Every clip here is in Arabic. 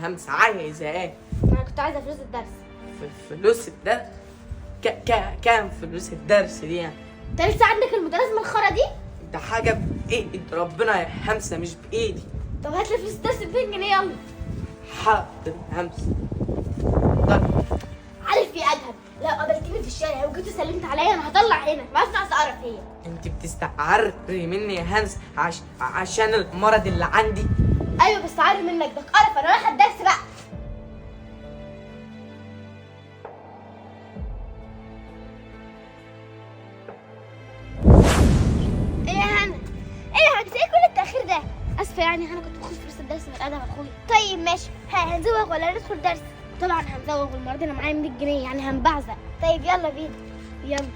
يا همسة عايزة ايه؟ انا كنت عايزه فلوس الدرس. فلوس الدرس؟ كام فلوس الدرس دي يعني؟ انت لسه عندك المدرس من الخرا دي؟ ده حاجة بإيد ربنا يا همسة مش بإيدي. طب هات لي فلوس الدرس ب 200 جنيه يلا. حاضر يا همسة. طيب عارف يا ادهم، لو قابلتني في الشارع وجيت وسلمت عليا انا هطلع عينك، ما ناقص اعرف هي. انت بتستعري مني يا همسة عشان المرض اللي عندي؟ ايوه بس عارف منك ده قرف، انا رايحه الدرس بقى. ايه يا هنا؟ ايه يا حبيبتي، ايه كل التاخير ده؟ اسفه يعني انا كنت باخد فلوس الدرس من ادهم اخويا. طيب ماشي، هنزوغ ولا ندخل درس؟ طبعا هنزوغ، والمره دي انا معايا 100 جنيه يعني هنبعزق. طيب يلا بينا. يلا.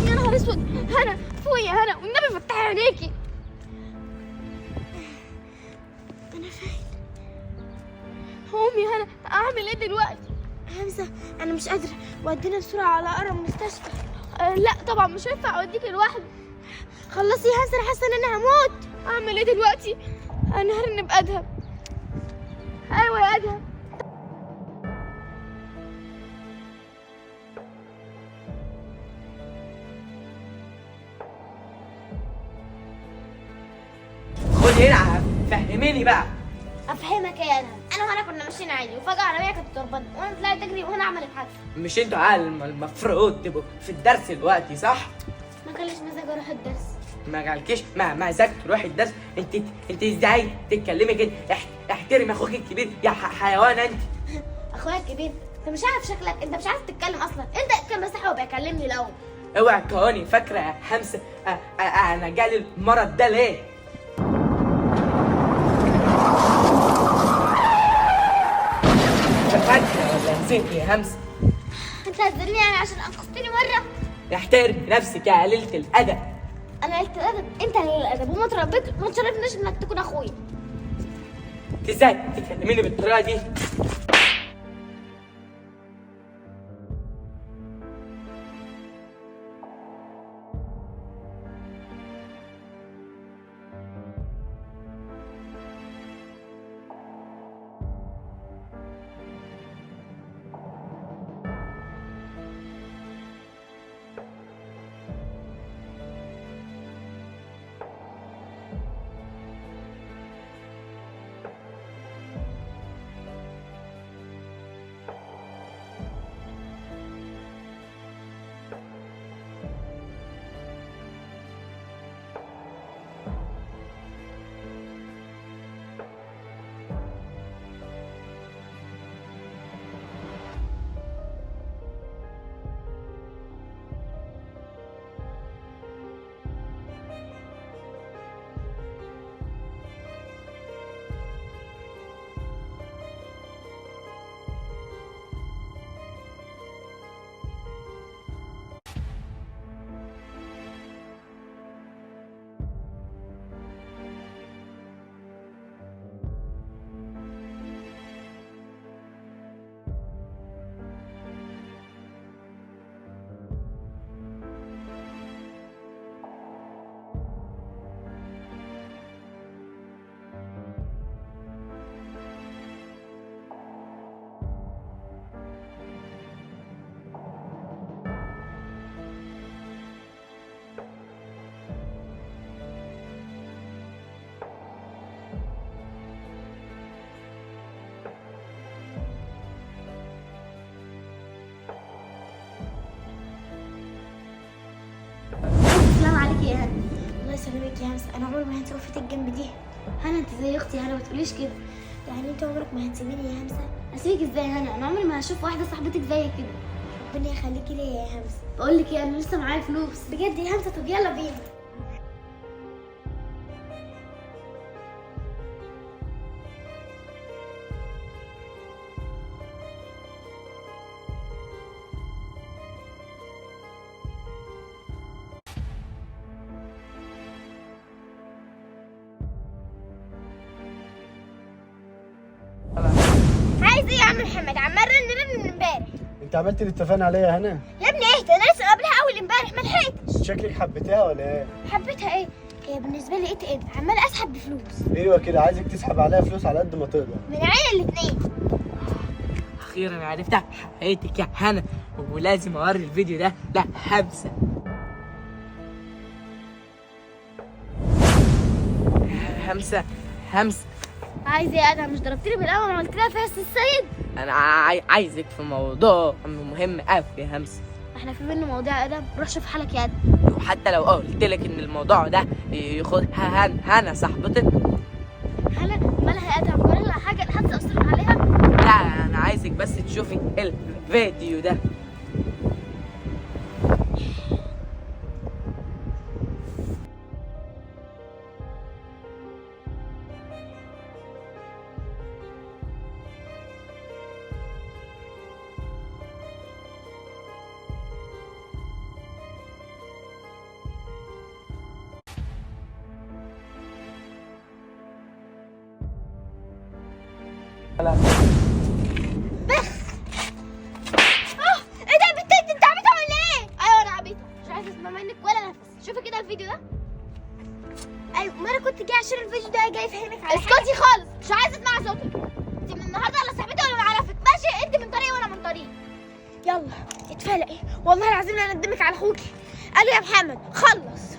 يا نهار اسود، هنا فوقي يا هنا والنبي فتحي عينيكي. انا فين؟ قومي يا هنا، اعمل ايه دلوقتي؟ همسه انا مش قادره، ودينا بسرعه على اقرب مستشفى. لا طبعا مش هينفع اوديكي لوحدي. خلصي يا همسه، انا حاسه ان انا هموت. اعمل ايه دلوقتي؟ انا هرن بادهم. ايوه يا ادهم. خدي هنا فهميني بقى. افهمك يا ادهم، انا وانا كنا ماشيين عادي وفجاه عربيه كانت بتربطني وانا طلعت اجري وهنا عملت حادثه. مش انتوا عيال المفروض تبقوا في الدرس دلوقتي صح؟ ما كانش مزاج اروح الدرس. ما جالكيش مزاج تروحي الدرس؟ انت ازاي تتكلمي كده؟ احترمي اخوك الكبير يا حيوان انت. اخويا الكبير، انت مش عارف شكلك، انت مش عارف تتكلم اصلا، انت كان بس هو بيكلمني الاول. اوعى تكوني فاكره يا همسه انا جالي المرض ده ليه؟ فاكره ولا نسيتي يا همسه؟ انت هتزني يعني عشان انقذتني مره؟ احترمي نفسك يا قليله الادب. انا قلت الادب، انت اللي الادب، وما تربيت ما تشرفناش انك تكون اخويا. انت ازاي تكلميني بالطريقه دي؟ السلام عليكي يا هنا. الله يسلمك يا همسه، انا عمري ما هنسى وقفتك جنب دي. هنا انت زي اختي هنا، ما تقوليش كده. يعني انت عمرك ما هتسيبيني يا همسه؟ اسيبك ازاي يا هنا؟ انا عمري ما هشوف واحده صاحبتك زي كده. ربنا يخليكي ليا يا همسه. بقول لك ايه، انا لسه معايا فلوس بجد يا همسه. طب يلا بينا. عايز ايه يا عم محمد؟ عمال رن من امبارح. انت عملت اللي اتفقنا عليه يا هنا؟ يا ابني اهدى، انا لسه قابلها اول امبارح ما لحقتش. شكلك حبيتها ولا ايه؟ حبيتها ايه؟ هي بالنسبه لي ايه؟ عمال اسحب بفلوس. ايوه كده، عايزك تسحب عليها فلوس على قد ما تقدر. من عين الاثنين. اخيرا عرفتها حقيقتك يا هنا، ولازم اوري الفيديو ده لحمزه. همسه عايز ايه يا ادهم؟ مش ضربتني بالاول لما قلت لها في حس السيد؟ انا عايزك في موضوع مهم قوي يا همسه. احنا في منه مواضيع يا ادهم، روح شوف حالك يا ادهم. وحتى لو قلت لك ان الموضوع ده يخد هنا صاحبتك. هلا مالها يا ادهم؟ ولا لها حاجه لحد اصرف عليها؟ لا انا عايزك بس تشوفي الفيديو ده. بس ايه ده يا بنت؟ انت عبيطه ولا ايه؟ ايوه انا عبيطه، مش عايزه اسمع منك ولا نفس. شوفي كده الفيديو ده. ايوه ما انا كنت جاي عشان الفيديو ده جاي افهمك على حاجه. اسكتي خالص، مش عايزه اسمع صوتك. انت من النهارده ولا صاحبتي ولا معرفك، ماشي؟ انت من طريقي وانا من طريقي. يلا اتفلقي، والله العظيم لا اندمك على اخوكي. قال يا محمد خلص.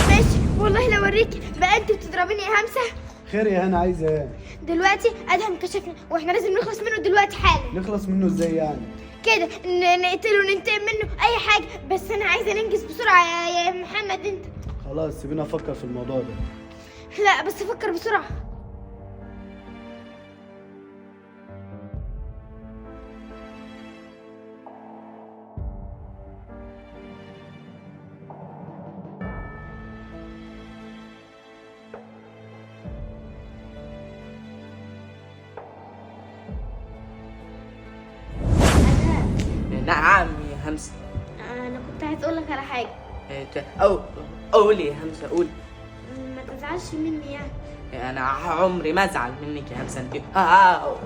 ماشي والله لو اوريكي بقى انت بتضربيني يا همسه. خير يا هنا، عايزه ايه؟ دلوقتي ادهم كشفنا واحنا لازم نخلص منه دلوقتي حالا. نخلص منه ازاي يعني؟ كده نقتله ننتقم منه اي حاجه، بس انا عايزه ننجز بسرعه يا محمد انت. خلاص سيبيني افكر في الموضوع ده. لا بس فكر بسرعه. نعم يا همسه. انا كنت عايز اقول لك على حاجه. قولي يا همسه قولي. ما تزعلش مني يعني. انا عمري ما ازعل منك يا همسه، انت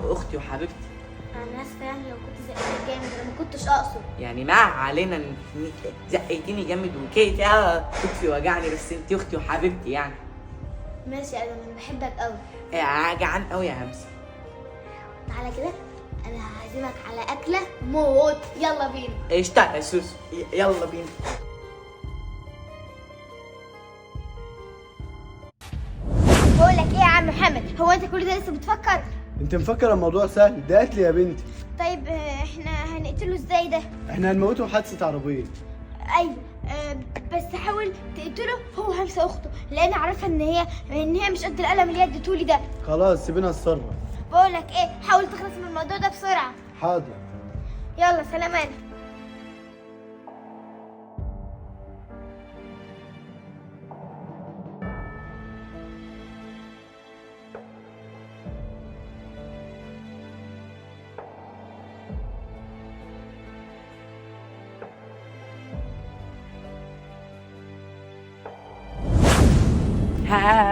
اختي وحبيبتي. انا اسفه يعني لو كنت زقتك جامد، انا ما كنتش اقصد. يعني ما علينا انك زقيتيني جامد وكيت كتفي وجعني، بس انت اختي وحبيبتي يعني. ماشي يا ادم، انا بحبك قوي. جعان قوي يا همسه. تعالى كده انا هعزمك على اكله موت. يلا بينا. اشتاق يا سوسو، يلا بينا. بقول لك ايه يا عم محمد، هو انت كل ده لسه بتفكر؟ انت مفكر الموضوع سهل؟ ده قتل يا بنتي. طيب احنا هنقتله ازاي ده؟ احنا هنموته حادثه عربيه. ايوه بس حاول تقتله هو همسه اخته، لان عارفه ان هي مش قد القلم اللي اديتهولي ده. خلاص سيبيني اتصرف. بقول لك ايه، حاول تخلص من الموضوع ده بسرعه. حاضر. يلا سلام انا.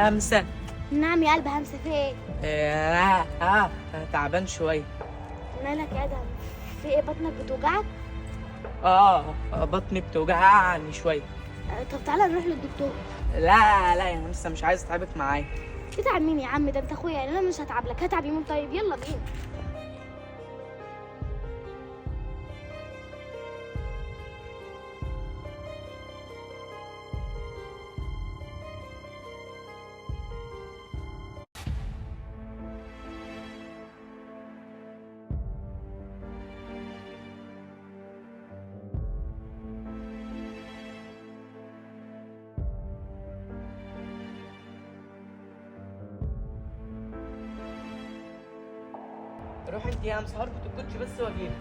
همسه. نعم يا قلب همسه، في ايه؟ تعبان شويه. مالك يا ادهم؟ في ايه؟ بطنك بتوجعك؟ بطني بتوجعني شويه. طب تعالى نروح للدكتور. لا يا همسه مش عايز اتعبك معايا. تتعب مين يا عم؟ ده انت اخويا يعني، انا مش هتعب لك، هتعب يمين. طيب يلا بينا. روح انت يا همسه، هربط الكوتش بس واجيلك.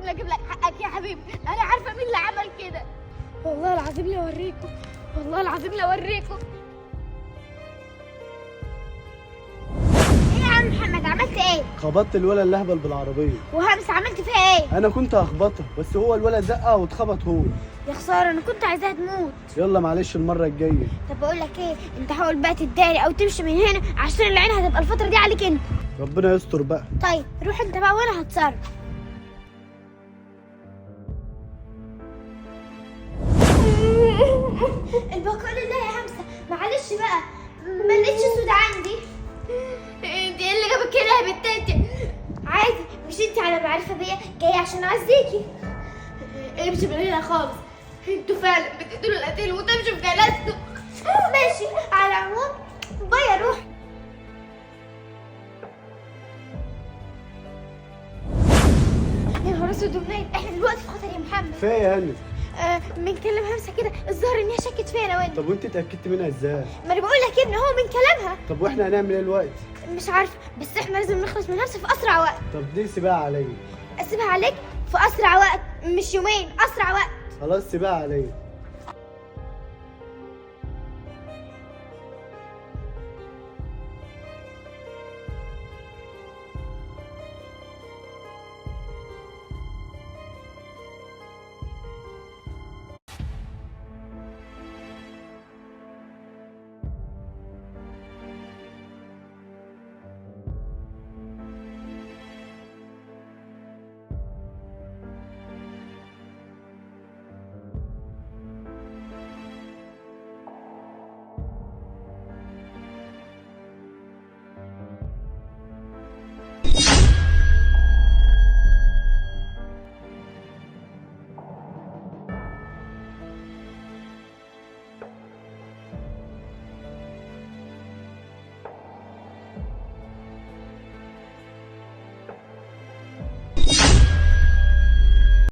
لا اجيب لك حقك يا حبيبي، انا عارفه مين اللي عمل كده. والله العظيم لا اوريكم، والله العظيم لا اوريكم. ايه يا عم محمد عملت ايه؟ خبطت الولد اللهبل بالعربيه. وهمس عملت فيها ايه؟ انا كنت هخبطها بس هو الولد زقها واتخبط هو. يا خساره انا كنت عايزاها تموت. يلا معلش المره الجايه. طب بقول لك ايه، انت حاول بقى تتداري او تمشي من هنا عشان العين هتبقى الفتره دي عليك انت. ربنا يستر بقى. طيب روح انت بقى وانا هتصرف. البقاء لله يا همسه، معلش بقى ما لقيتش سود عندي. انت ايه اللي جابك كده يا بنت انت؟ عادي، مش انت على معرفه بيا جايه عشان اعزيكي. امشي من هنا خالص، انتوا فعلا بتقتلوا القتيل وتمشوا في جلسته. ماشي على العموم، باي روح. يا نهار اسود ومنيل، احنا دلوقتي في خطر يا محمد. كفايه يا هاني. بنكلم همسه كده، الظاهر ان هي شكت فيا انا وانت. طب وانت اتاكدت منها ازاي؟ ما انا بقول لك يا ابني هو من كلامها. طب واحنا هنعمل ايه دلوقتي؟ مش عارفه، بس احنا لازم نخلص من همسه في اسرع وقت. طب دي سيبها عليا. اسيبها عليك في اسرع وقت، مش يومين، اسرع وقت. خلاص سيبها عليا.